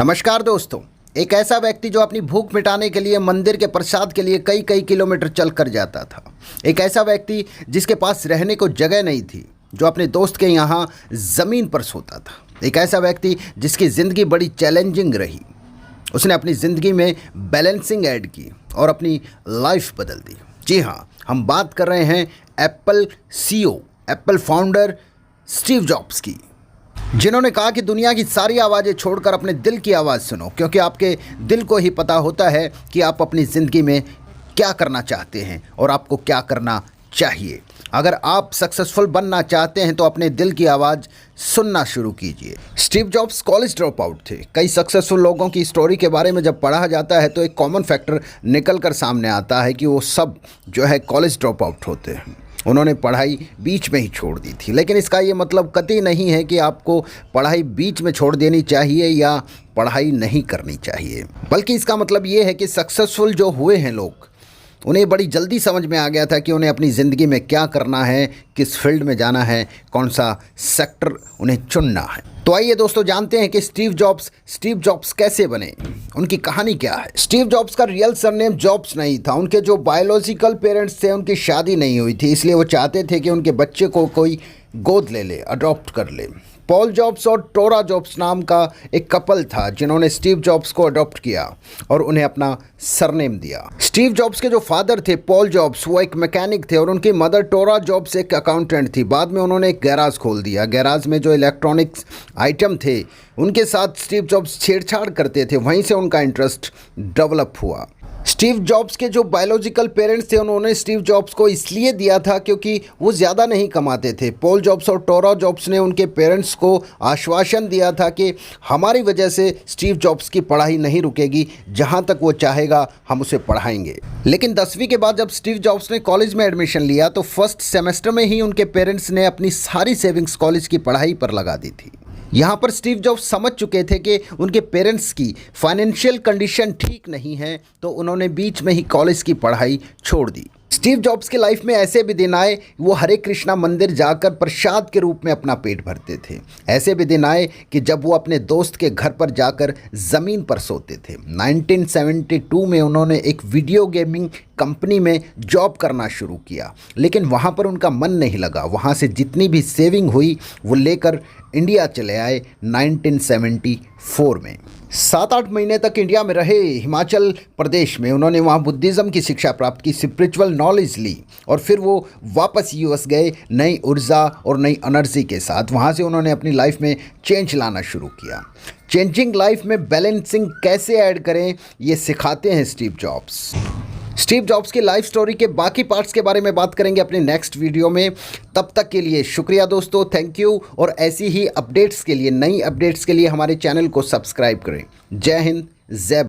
नमस्कार दोस्तों। एक ऐसा व्यक्ति जो अपनी भूख मिटाने के लिए मंदिर के प्रसाद के लिए कई कई किलोमीटर चल कर जाता था। एक ऐसा व्यक्ति जिसके पास रहने को जगह नहीं थी, जो अपने दोस्त के यहाँ ज़मीन पर सोता था। एक ऐसा व्यक्ति जिसकी ज़िंदगी बड़ी चैलेंजिंग रही। उसने अपनी ज़िंदगी में बैलेंसिंग ऐड की और अपनी लाइफ बदल दी। जी हाँ, हम बात कर रहे हैं Apple CEO, Apple founder Steve jobs की, जिन्होंने कहा कि दुनिया की सारी आवाज़ें छोड़कर अपने दिल की आवाज़ सुनो, क्योंकि आपके दिल को ही पता होता है कि आप अपनी ज़िंदगी में क्या करना चाहते हैं और आपको क्या करना चाहिए। अगर आप सक्सेसफुल बनना चाहते हैं तो अपने दिल की आवाज़ सुनना शुरू कीजिए। Steve jobs college drop out थे। कई सक्सेसफुल लोगों की स्टोरी के बारे में जब पढ़ा जाता है तो एक कॉमन फैक्टर निकल कर सामने आता है कि वो सब जो है कॉलेज ड्रॉप आउट होते हैं। उन्होंने पढ़ाई बीच में ही छोड़ दी थी, लेकिन इसका ये मतलब कतई नहीं है कि आपको पढ़ाई बीच में छोड़ देनी चाहिए या पढ़ाई नहीं करनी चाहिए, बल्कि इसका मतलब ये है कि सक्सेसफुल जो हुए हैं लोग, उन्हें बड़ी जल्दी समझ में आ गया था कि उन्हें अपनी ज़िंदगी में क्या करना है, किस फील्ड में जाना है, कौन सा सेक्टर उन्हें चुनना है। तो आइए दोस्तों जानते हैं कि स्टीव जॉब्स कैसे बने, उनकी कहानी क्या है। स्टीव जॉब्स का रियल सरनेम जॉब्स नहीं था। उनके जो बायोलॉजिकल पेरेंट्स थे उनकी शादी नहीं हुई थी, इसलिए वो चाहते थे कि उनके बच्चे को कोई गोद ले ले, अडॉप्ट कर ले। पॉल जॉब्स और टोरा जॉब्स नाम का एक कपल था जिन्होंने स्टीव जॉब्स को अडॉप्ट किया और उन्हें अपना सरनेम दिया। स्टीव जॉब्स के जो फादर थे पॉल जॉब्स, वो एक मैकेनिक थे और उनकी मदर टोरा जॉब्स एक अकाउंटेंट थी। बाद में उन्होंने एक गैराज खोल दिया। गैराज में जो इलेक्ट्रॉनिक्स आइटम थे उनके साथ स्टीव जॉब्स छेड़छाड़ करते थे, वहीं से उनका इंटरेस्ट डेवलप हुआ। स्टीव जॉब्स के जो बायोलॉजिकल पेरेंट्स थे उन्होंने स्टीव जॉब्स को इसलिए दिया था क्योंकि वो ज़्यादा नहीं कमाते थे। पॉल जॉब्स और टोरा जॉब्स ने उनके पेरेंट्स को आश्वासन दिया था कि हमारी वजह से स्टीव जॉब्स की पढ़ाई नहीं रुकेगी, जहां तक वो चाहेगा हम उसे पढ़ाएंगे। लेकिन 10वीं के बाद जब स्टीव जॉब्स ने कॉलेज में एडमिशन लिया तो फर्स्ट सेमेस्टर में ही उनके पेरेंट्स ने अपनी सारी सेविंग्स कॉलेज की पढ़ाई पर लगा दी थी। यहाँ पर स्टीव जॉब्स समझ चुके थे कि उनके पेरेंट्स की फाइनेंशियल कंडीशन ठीक नहीं है, तो उन्होंने बीच में ही कॉलेज की पढ़ाई छोड़ दी। स्टीव जॉब्स के लाइफ में ऐसे भी दिन आए वो हरे कृष्णा मंदिर जाकर प्रसाद के रूप में अपना पेट भरते थे। ऐसे भी दिन आए कि जब वो अपने दोस्त के घर पर जाकर ज़मीन पर सोते थे। 1972 में उन्होंने एक वीडियो गेमिंग कंपनी में जॉब करना शुरू किया, लेकिन वहाँ पर उनका मन नहीं लगा। वहाँ से जितनी भी सेविंग हुई वो लेकर इंडिया चले आए 1974 में। 7-8 महीने तक इंडिया में रहे। हिमाचल प्रदेश में उन्होंने वहाँ बुद्धिज़्म की शिक्षा प्राप्त की, स्पिरिचुअल नॉलेज ली और फिर वो वापस यूएस गए नई ऊर्जा और नई एनर्जी के साथ। वहाँ से उन्होंने अपनी लाइफ में चेंज लाना शुरू किया। चेंजिंग लाइफ में बैलेंसिंग कैसे ऐड करें ये सिखाते हैं स्टीव जॉब्स। स्टीव जॉब्स की लाइफ स्टोरी के बाकी पार्ट्स के बारे में बात करेंगे अपने नेक्स्ट वीडियो में। तब तक के लिए शुक्रिया दोस्तों, थैंक यू। और ऐसी ही अपडेट्स के लिए, नई अपडेट्स के लिए हमारे चैनल को सब्सक्राइब करें। जय हिंद, जय